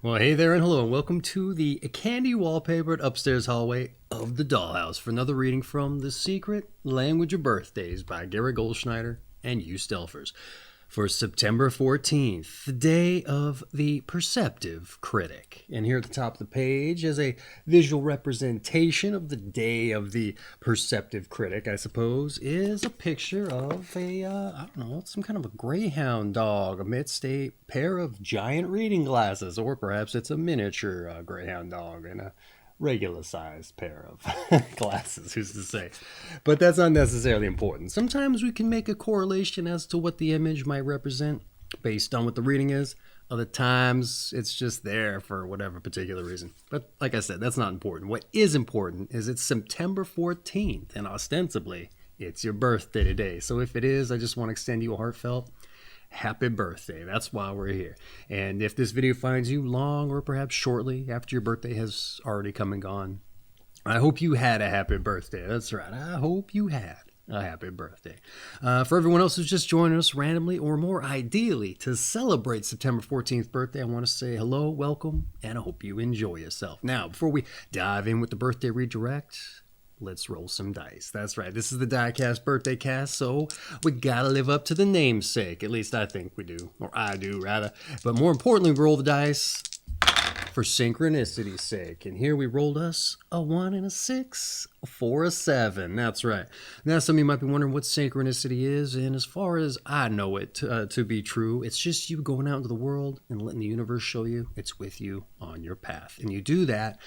Well, hey there and hello, and welcome to the candy wallpapered upstairs hallway of the dollhouse for another reading from The Secret Language of Birthdays by Gary Goldschneider and you Stelfers for September 14th, the day of the Perceptive Critic. And here at the top of the page is a visual representation of the day of the Perceptive Critic, I suppose, is a picture of I don't know, some kind of a greyhound dog amidst a pair of giant reading glasses, or perhaps it's a miniature greyhound dog and a regular sized pair of glasses, who's to say. But that's not necessarily important. Sometimes we can make a correlation as to what the image might represent based on what the reading is. Other times it's just there for whatever particular reason. But like I said, that's not important. What is important is it's September 14th, and ostensibly it's your birthday today. So if it is, I just want to extend you a heartfelt happy birthday. That's why we're here. And if this video finds you long or perhaps shortly after your birthday has already come and gone, I hope you had a happy birthday. That's right. I hope you had a happy birthday. For everyone else who's just joining us randomly, or more ideally to celebrate September 14th birthday, I want to say hello, welcome, and I hope you enjoy yourself. Now, before we dive in with the birthday redirect, let's roll some dice. That's right. This is the DykASSt birthday cast, so we gotta live up to the namesake. At least I think we do, or I do rather. But more importantly, we roll the dice for synchronicity's sake. And here we rolled us a 1 and a 6 for a 7. That's right. Now some of you might be wondering what synchronicity is, and as far as I know it to be true, it's just you going out into the world and letting the universe show you it's with you on your path. And you do that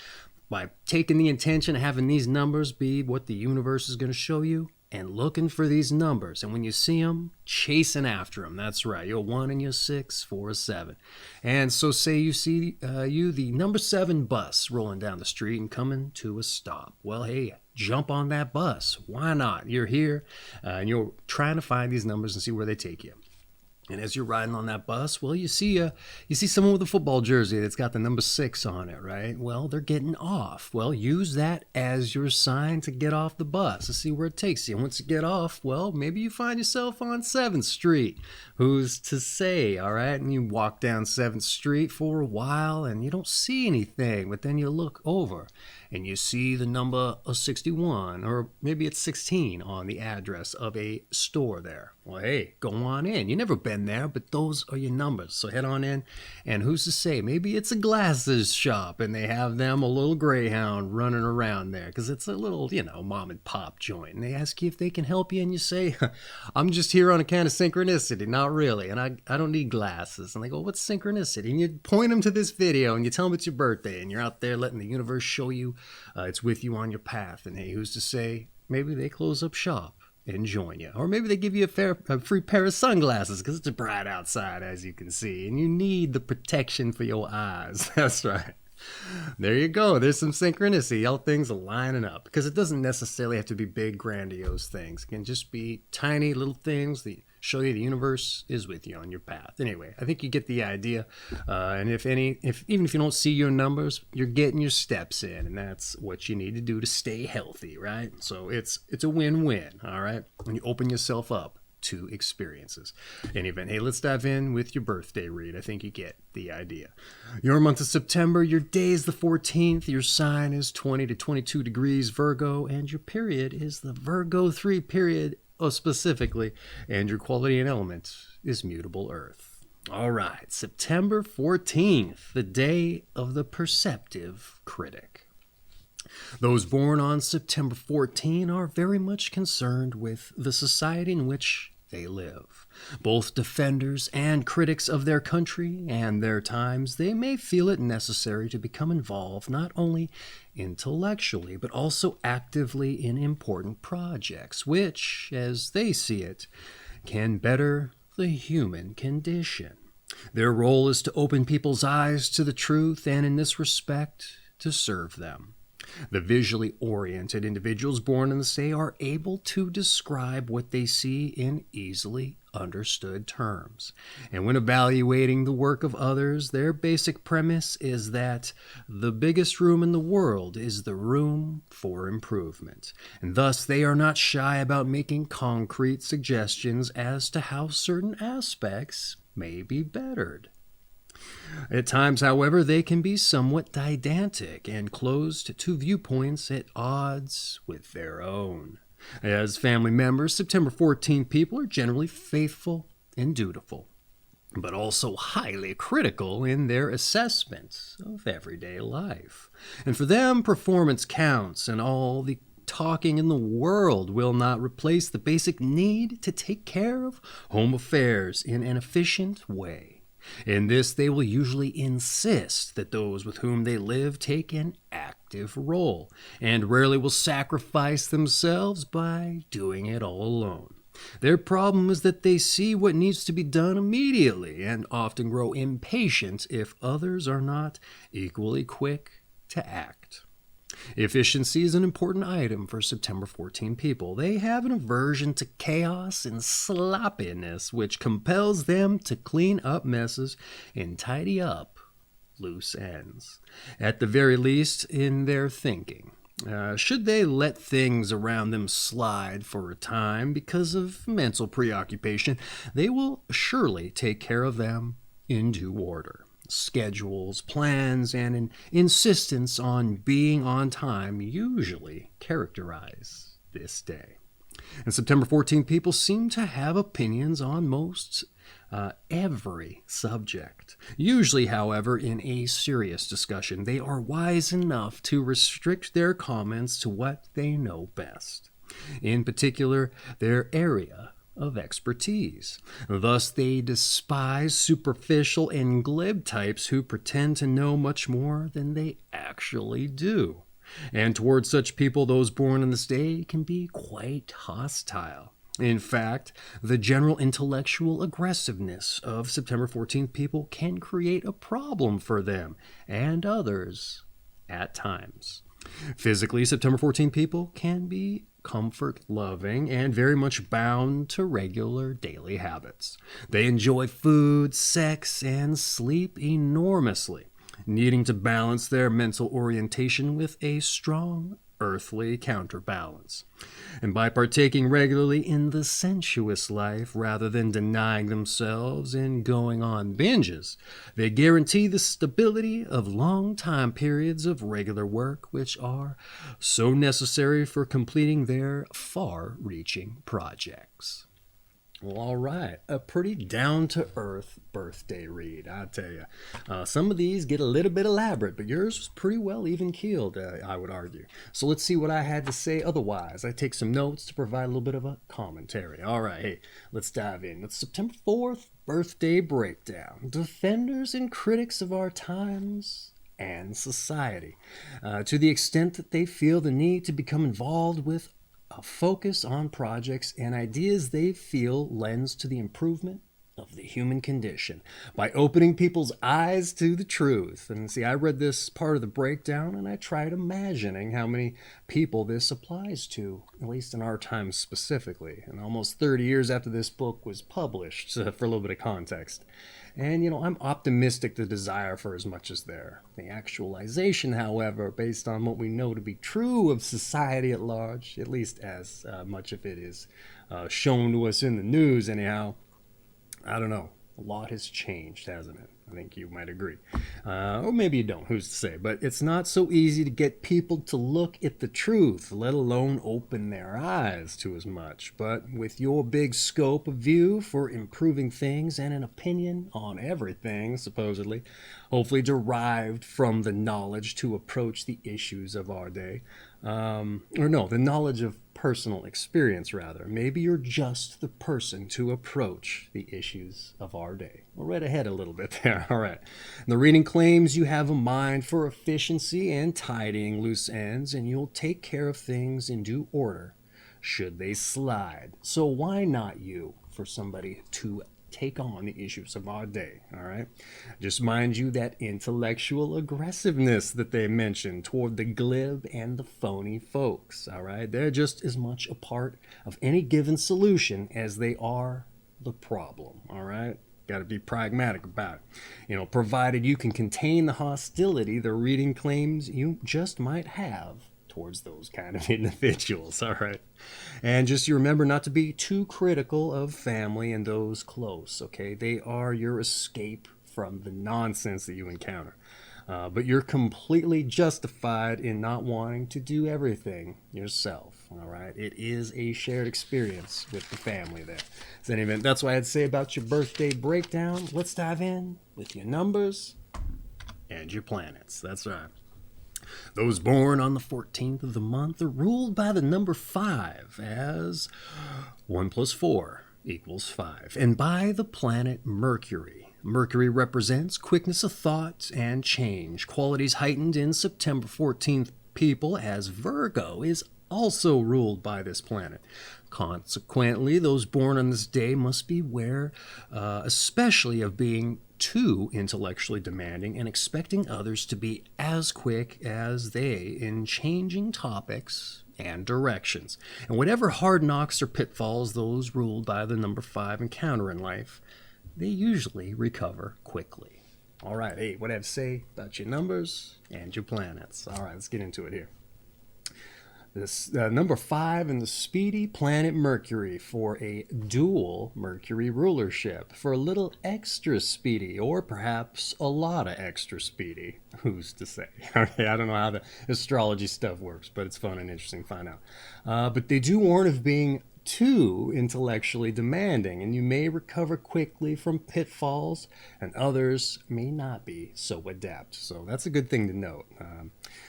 by taking the intention of having these numbers be what the universe is going to show you and looking for these numbers. And when you see them, chasing after them. That's right. You're 1 and you're 6 for a 7. And so say you see the number 7 bus rolling down the street and coming to a stop. Well, hey, jump on that bus. Why not? You're here and you're trying to find these numbers and see where they take you. And as you're riding on that bus, well, you see someone with a football jersey that's got the number 6 on it, right? Well, they're getting off. Well, use that as your sign to get off the bus to see where it takes you. And once you get off, well, maybe you find yourself on 7th Street. Who's to say, all right? And you walk down 7th Street for a while and you don't see anything, but then you look over and you see the number of 61, or maybe it's 16 on the address of a store there. Well, hey, go on in. You've never been there, but those are your numbers. So head on in, and who's to say? Maybe it's a glasses shop, and they have them a little greyhound running around there, because it's a little, mom and pop joint. And they ask you if they can help you, and you say, I'm just here on account of synchronicity. Not really, and I don't need glasses. And they go, what's synchronicity? And you point them to this video, and you tell them it's your birthday, and you're out there letting the universe show you it's with you on your path. And hey, who's to say? Maybe they close up shop and join you. Or maybe they give you a free pair of sunglasses because it's bright outside, as you can see, and you need the protection for your eyes. That's right. There you go. There's some synchronicity. All things are lining up, because it doesn't necessarily have to be big, grandiose things. It can just be tiny little things that show you the universe is with you on your path. Anyway, I think you get the idea. And even if you don't see your numbers, you're getting your steps in, and that's what you need to do to stay healthy, right? So it's a win-win, all right? When you open yourself up to experiences. In any event, hey, let's dive in with your birthday read. I think you get the idea. Your month is September, your day is the 14th, your sign is 20 to 22 degrees Virgo, and your period is the Virgo III period, specifically, and your quality and element is mutable earth. All right, September 14th, the day of the Perceptive Critic. Those born on September 14 are very much concerned with the society in which they live. Both defenders and critics of their country and their times, they may feel it necessary to become involved not only intellectually, but also actively in important projects, which, as they see it, can better the human condition. Their role is to open people's eyes to the truth, and in this respect, to serve them. The visually oriented individuals born in this day are able to describe what they see in easily understood terms. And when evaluating the work of others, their basic premise is that the biggest room in the world is the room for improvement. And thus they are not shy about making concrete suggestions as to how certain aspects may be bettered. At times, however, they can be somewhat didactic and closed to viewpoints at odds with their own. As family members, September 14 people are generally faithful and dutiful, but also highly critical in their assessments of everyday life. And for them, performance counts, and all the talking in the world will not replace the basic need to take care of home affairs in an efficient way. In this, they will usually insist that those with whom they live take an active role, and rarely will sacrifice themselves by doing it all alone. Their problem is that they see what needs to be done immediately and often grow impatient if others are not equally quick to act. Efficiency is an important item for September 14 people. They have an aversion to chaos and sloppiness, which compels them to clean up messes and tidy up loose ends, at the very least in their thinking. Should they let things around them slide for a time because of mental preoccupation, they will surely take care of them in due order. Schedules, plans, and an insistence on being on time usually characterize this day. And September 14 people seem to have opinions on most every subject. Usually, however, in a serious discussion, they are wise enough to restrict their comments to what they know best, in particular, their area of expertise. Thus, they despise superficial and glib types who pretend to know much more than they actually do. And towards such people, those born in this day can be quite hostile. In fact, the general intellectual aggressiveness of September 14th people can create a problem for them and others at times. Physically, September 14 people can be comfort-loving and very much bound to regular daily habits. They enjoy food, sex, and sleep enormously, needing to balance their mental orientation with a strong earthly counterbalance. And by partaking regularly in the sensuous life rather than denying themselves and going on binges, they guarantee the stability of long time periods of regular work, which are so necessary for completing their far-reaching projects. Well, all right, a pretty down-to-earth birthday read, I tell you. Some of these get a little bit elaborate, but yours was pretty well even-keeled, I would argue. So let's see what I had to say otherwise. I take some notes to provide a little bit of a commentary. All right, hey, let's dive in. It's September 4th, birthday breakdown. Defenders and critics of our times and society, to the extent that they feel the need to become involved with a focus on projects and ideas they feel lends to the improvement of the human condition by opening people's eyes to the truth. And see, I read this part of the breakdown and I tried imagining how many people this applies to, at least in our time specifically, and almost 30 years after this book was published, for a little bit of context. And, I'm optimistic the desire for as much is there. The actualization, however, based on what we know to be true of society at large, at least as much of it is shown to us in the news anyhow, I don't know. A lot has changed, hasn't it? I think you might agree. Or maybe you don't, who's to say. But it's not so easy to get people to look at the truth, let alone open their eyes to as much. But with your big scope of view for improving things and an opinion on everything, supposedly, hopefully derived from the knowledge to approach the issues of our day, the knowledge of personal experience, rather. Maybe you're just the person to approach the issues of our day. We're right ahead a little bit there. All right. The reading claims you have a mind for efficiency and tidying loose ends, and you'll take care of things in due order should they slide. So why not you for somebody to take on the issues of our day, all right? Just mind you that intellectual aggressiveness that they mentioned toward the glib and the phony folks, all right? They're just as much a part of any given solution as they are the problem, all right? Got to be pragmatic about it. Provided you can contain the hostility the reading claims you just might have towards those kind of individuals, all right? And just you remember not to be too critical of family and those close, okay? They are your escape from the nonsense that you encounter. But you're completely justified in not wanting to do everything yourself. All right, it is a shared experience with the family there. So anyway, that's what I'd say about your birthday breakdown. Let's dive in with your numbers and your planets. That's right. Those born on the 14th of the month are ruled by the number 5, as 1 plus 4 equals 5, and by the planet Mercury. Mercury represents quickness of thought and change, qualities heightened in September 14th people, as Virgo is also ruled by this planet. Consequently, those born on this day must beware, especially of being too intellectually demanding and expecting others to be as quick as they in changing topics and directions. And whatever hard knocks or pitfalls those ruled by the number 5 encounter in life, they usually recover quickly. All right, hey, what I have to say about your numbers and your planets. All right, let's get into it here. This number 5 in the speedy planet Mercury for a dual Mercury rulership, for a little extra speedy, or perhaps a lot of extra speedy. Who's to say? Okay, I don't know how the astrology stuff works, but it's fun and interesting to find out. But they do warn of being too intellectually demanding, and you may recover quickly from pitfalls, and others may not be so adept. So that's a good thing to note.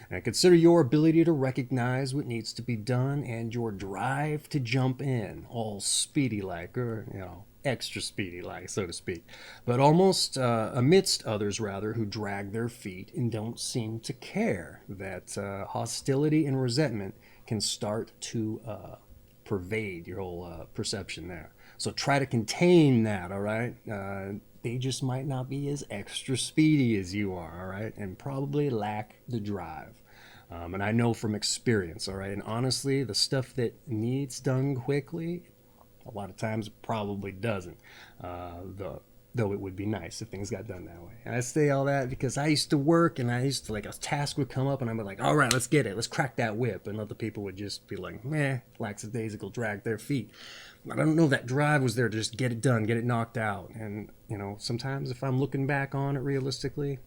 And consider your ability to recognize what needs to be done and your drive to jump in, all speedy-like, or, extra speedy-like, so to speak. But almost amidst others, rather, who drag their feet and don't seem to care that hostility and resentment can start to pervade your whole perception there. So try to contain that, all right? They just might not be as extra speedy as you are, all right? And probably lack the drive. And I know from experience, all right? And honestly, the stuff that needs done quickly, a lot of times it probably doesn't. Though it would be nice if things got done that way. And I say all that because I used to work, and I used to, like, a task would come up and I'd be like, all right, let's get it. Let's crack that whip. And other people would just be like, lackadaisical, drag their feet. I don't know, that drive was there to just get it done, get it knocked out. And, sometimes if I'm looking back on it realistically,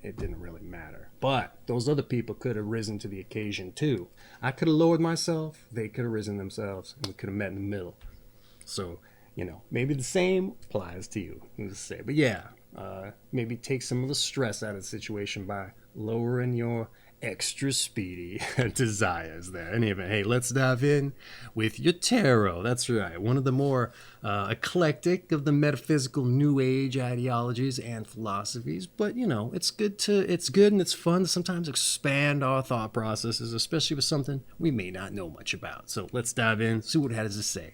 it didn't really matter. But those other people could have risen to the occasion too. I could have lowered myself, they could have risen themselves, and we could have met in the middle. So, maybe the same applies to you. But yeah, maybe take some of the stress out of the situation by lowering your extra speedy desires there. In any event, hey, let's dive in with your tarot. That's right, one of the more eclectic of the metaphysical New Age ideologies and philosophies. But it's good and it's fun to sometimes expand our thought processes, especially with something we may not know much about. So let's dive in, see what it has to say.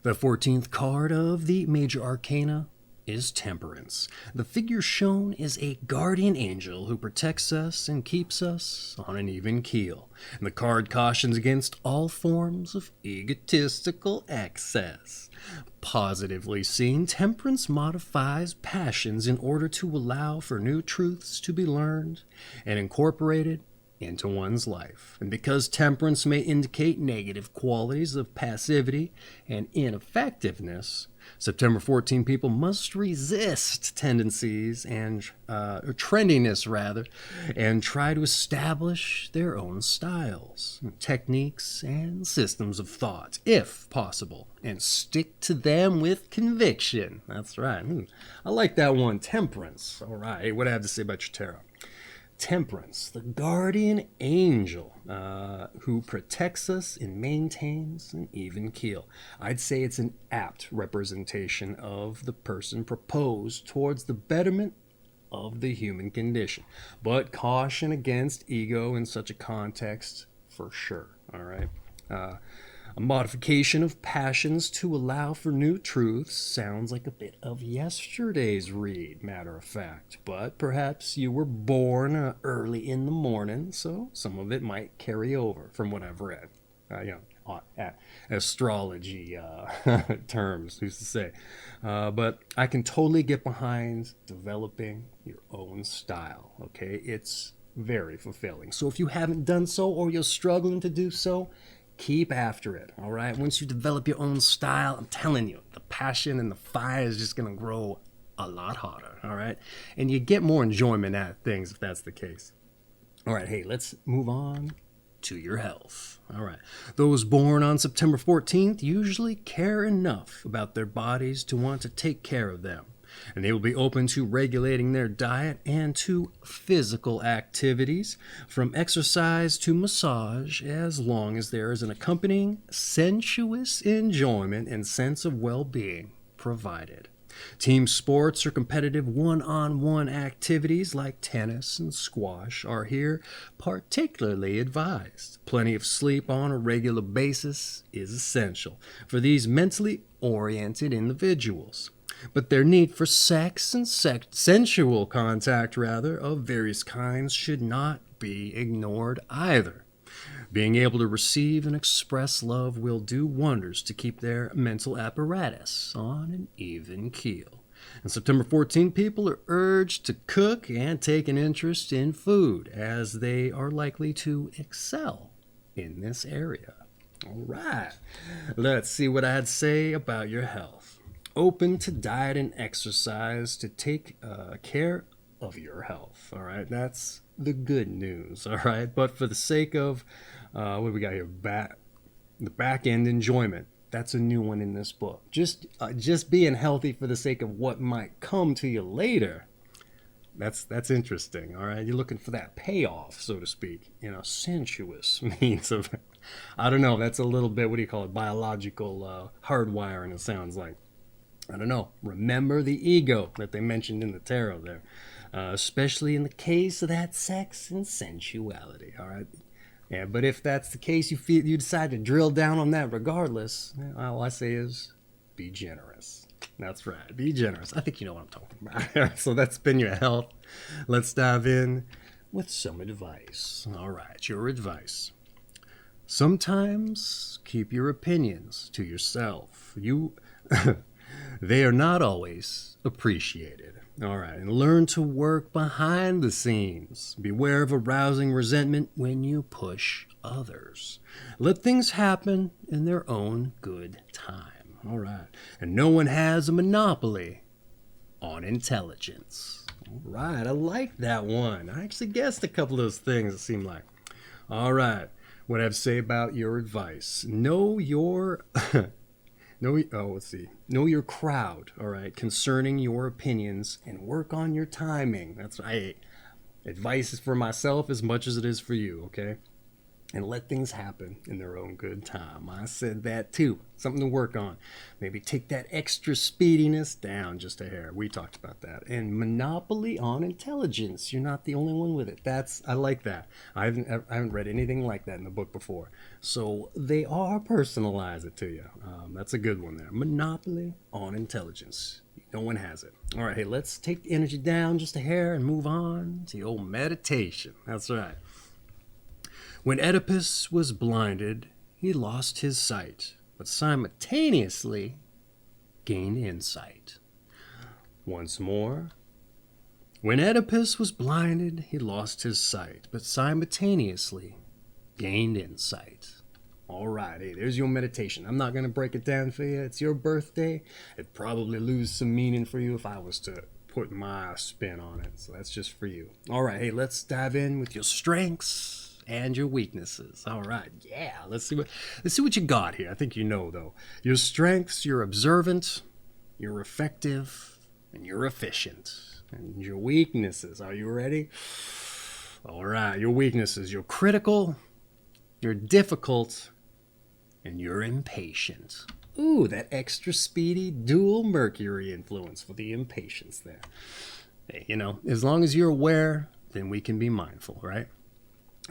The 14th card of the major arcana is Temperance. The figure shown is a guardian angel who protects us and keeps us on an even keel. And the card cautions against all forms of egotistical excess. Positively seen, Temperance modifies passions in order to allow for new truths to be learned and incorporated into one's life. And because temperance may indicate negative qualities of passivity and ineffectiveness, September 14 people must resist tendencies and trendiness, rather, and try to establish their own styles, techniques, and systems of thought, if possible, and stick to them with conviction. That's right. I like that one, Temperance. All right, hey, what do I have to say about your tarot? Temperance, the guardian angel who protects us and maintains an even keel. I'd say it's an apt representation of the person proposed towards the betterment of the human condition. But caution against ego in such a context for sure, all right? A modification of passions to allow for new truths sounds like a bit of yesterday's read, matter of fact. But perhaps you were born early in the morning, so some of it might carry over from what I've read. Astrology terms, who's to say. But I can totally get behind developing your own style, okay? It's very fulfilling. So if you haven't done so or you're struggling to do so, keep after it, all right? Once you develop your own style, I'm telling you, the passion and the fire is just going to grow a lot harder, all right? And you get more enjoyment out of things if that's the case. All right, hey, let's move on to your health. All right. Those born on September 14th usually care enough about their bodies to want to take care of them. And they will be open to regulating their diet and to physical activities, from exercise to massage, as long as there is an accompanying sensuous enjoyment and sense of well-being provided. Team sports or competitive one-on-one activities like tennis and squash are here particularly advised. Plenty of sleep on a regular basis is essential for these mentally oriented individuals. But their need for sex and sensual contact, of various kinds should not be ignored either. Being able to receive and express love will do wonders to keep their mental apparatus on an even keel. And September 14 people are urged to cook and take an interest in food, as they are likely to excel in this area. All right, let's see what I had to say about your health. Open to diet and exercise to take care of your health. All right, that's the good news. All right, but for the sake of what do we got here? The back end enjoyment. That's a new one in this book. Just being healthy for the sake of what might come to you later. That's interesting. All right, you're looking for that payoff, so to speak. Sensuous means of, I don't know. That's a little bit, what do you call it? Biological hardwiring. It sounds like. I don't know. Remember the ego that they mentioned in the tarot there, especially in the case of that sex and sensuality. All right. Yeah, but if that's the case, you decide to drill down on that regardless, all I say is be generous. That's right. Be generous. I think you know what I'm talking about. So that's been your health. Let's dive in with some advice. All right. Your advice. Sometimes keep your opinions to yourself. They are not always appreciated. All right, and learn to work behind the scenes. Beware of arousing resentment when you push others. Let things happen in their own good time. All right, and no one has a monopoly on intelligence. All right, I like that one. I actually guessed a couple of those things, it seemed like. All right, what I have to say about your advice. Know your your crowd, all right, concerning your opinions, and work on your timing. That's right. Advice is for myself as much as it is for you, okay? And let things happen in their own good time. I said that too. Something to work on. Maybe take that extra speediness down just a hair. We talked about that. And monopoly on intelligence. You're not the only one with it. I like that. I haven't read anything like that in the book before. So they are personalize it to you. That's a good one there. Monopoly on intelligence. No one has it. All right, hey, let's take the energy down just a hair and move on to your meditation. That's right. When Oedipus was blinded, he lost his sight, but simultaneously gained insight. Once more. When Oedipus was blinded, he lost his sight, but simultaneously gained insight. All right, hey, there's your meditation. I'm not going to break it down for you. It's your birthday. It'd probably lose some meaning for you if I was to put my spin on it. So that's just for you. All right, hey, let's dive in with your strengths and your weaknesses. All right, yeah, let's see what you got here. I think you know, though. Your strengths: you're observant, you're effective, and you're efficient. And your weaknesses, are you ready? All right, your weaknesses: you're critical, you're difficult, and you're impatient. Ooh, that extra speedy dual Mercury influence for the impatience there. Hey, as long as you're aware, then we can be mindful, right?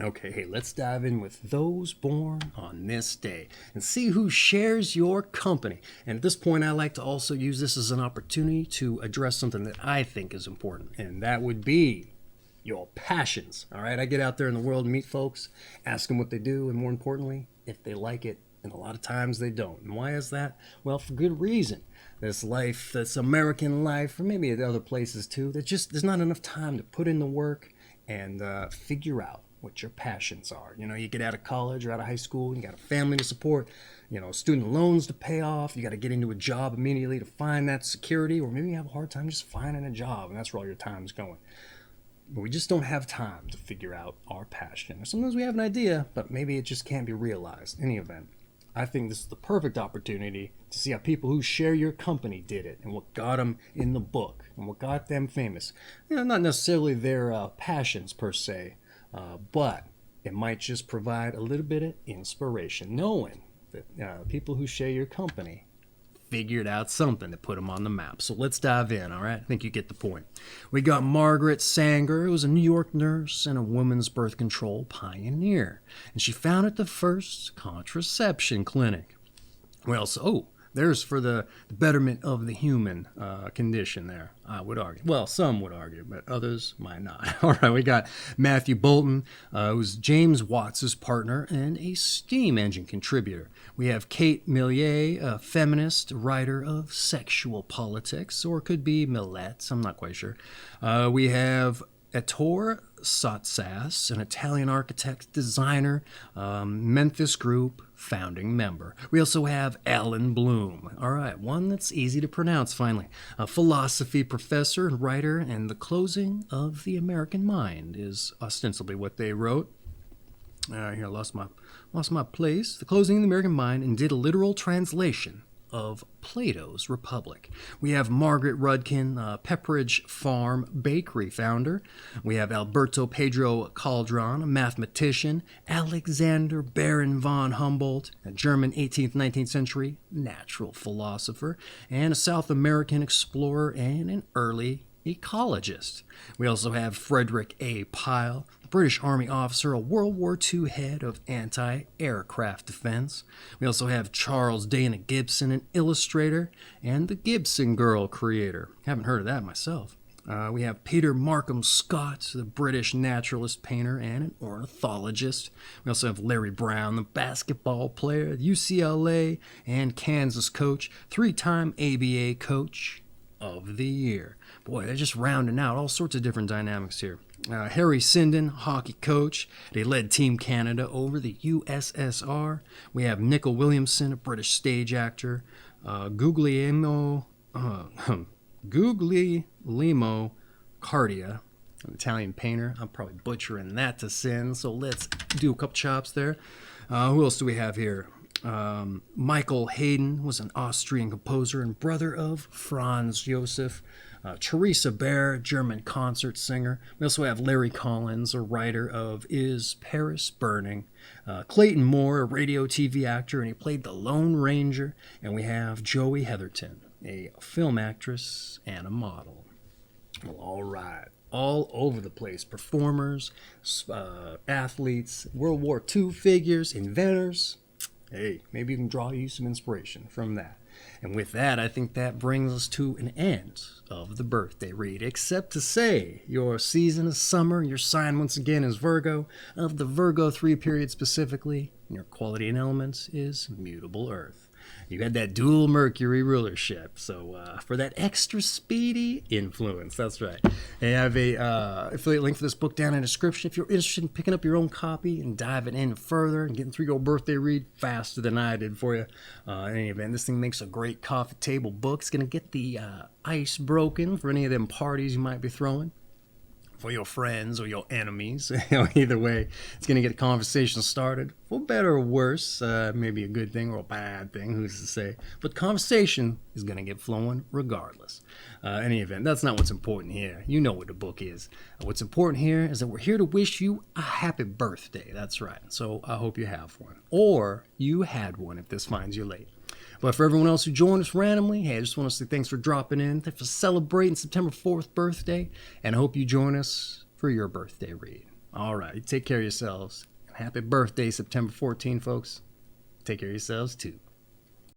Okay, hey, let's dive in with those born on this day and see who shares your company. And at this point, I like to also use this as an opportunity to address something that I think is important, and that would be your passions. All right, I get out there in the world and meet folks, ask them what they do, and more importantly, if they like it. And a lot of times they don't. And why is that? Well, for good reason. This life, this American life, or maybe at other places too, there's not enough time to put in the work and figure out what your passions are. You get out of college or out of high school, you got a family to support, student loans to pay off, you got to get into a job immediately to find that security, or maybe you have a hard time just finding a job, and that's where all your time's going. But we just don't have time to figure out our passion. Sometimes we have an idea, but maybe it just can't be realized. In any event, I think this is the perfect opportunity to see how people who share your company did it and what got them in the book and what got them famous. Not necessarily their passions per se, but it might just provide a little bit of inspiration, knowing that people who share your company figured out something to put them on the map. So let's dive in, all right? I think you get the point. We got Margaret Sanger, who was a New York nurse and a women's birth control pioneer. And she founded the first contraception clinic. There's for the betterment of the human condition there, I would argue. Well, some would argue, but others might not. All right, we got Matthew Bolton, who's James Watts' partner and a steam engine contributor. We have Kate Millier, a feminist writer of sexual politics, or it could be Millette, I'm not quite sure. We have Ettore Sottsass, an Italian architect, designer, Memphis Group, founding member. We also have Alan Bloom. All right, one that's easy to pronounce, finally. A philosophy professor and writer, and The Closing of the American Mind is ostensibly what they wrote. Here, I lost my place. The Closing of the American Mind, and did a literal translation of Plato's Republic. We have Margaret Rudkin, Pepperidge Farm Bakery founder. We have Alberto Pedro Caldron, a mathematician. Alexander Baron von Humboldt, a German 18th, 19th century natural philosopher, and a South American explorer and an early ecologist. We also have Frederick A. Pyle, a British Army officer, a World War II head of anti-aircraft defense. We also have Charles Dana Gibson, an illustrator, and the Gibson Girl creator. Haven't heard of that myself. We have Peter Markham Scott, the British naturalist painter and an ornithologist. We also have Larry Brown, the basketball player, UCLA and Kansas coach, 3-time ABA coach of the year. Boy, they're just rounding out all sorts of different dynamics here. Harry Sinden, hockey coach. They led Team Canada over the USSR. We have Nicol Williamson, a British stage actor. Guglielmo Cardia, an Italian painter. I'm probably butchering that to sin, so let's do a couple chops there. Who else do we have here? Michael Haydn was an Austrian composer and brother of Franz Joseph. Teresa Baer, German concert singer. We also have Larry Collins, a writer of Is Paris Burning? Clayton Moore, a radio TV actor, and he played the Lone Ranger. And we have Joey Heatherton, a film actress and a model. Well, all right. All over the place. Performers, athletes, World War II figures, inventors. Hey, maybe you can draw you some inspiration from that. And with that, I think that brings us to an end of the birthday read, except to say your season is summer, your sign once again is Virgo, of the Virgo III period specifically, and your quality and elements is mutable earth. You had that dual Mercury rulership, so for that extra speedy influence, that's right. I have a affiliate link for this book down in the description. If you're interested in picking up your own copy and diving in further and getting through your birthday read faster than I did for you, in any event, this thing makes a great coffee table book. It's going to get the ice broken for any of them parties you might be throwing, for your friends or your enemies. Either way, it's going to get a conversation started, for better or worse, maybe a good thing or a bad thing, who's to say. But conversation is going to get flowing regardless. Any event, that's not what's important here. You know what the book is. What's important here is that we're here to wish you a happy birthday. That's right. So I hope you have one. Or you had one if this finds you late. But for everyone else who joined us randomly, hey, I just want to say thanks for dropping in, thanks for celebrating September 4th birthday, and I hope you join us for your birthday read. All right, take care of yourselves. Happy birthday, September 14, folks. Take care of yourselves, too.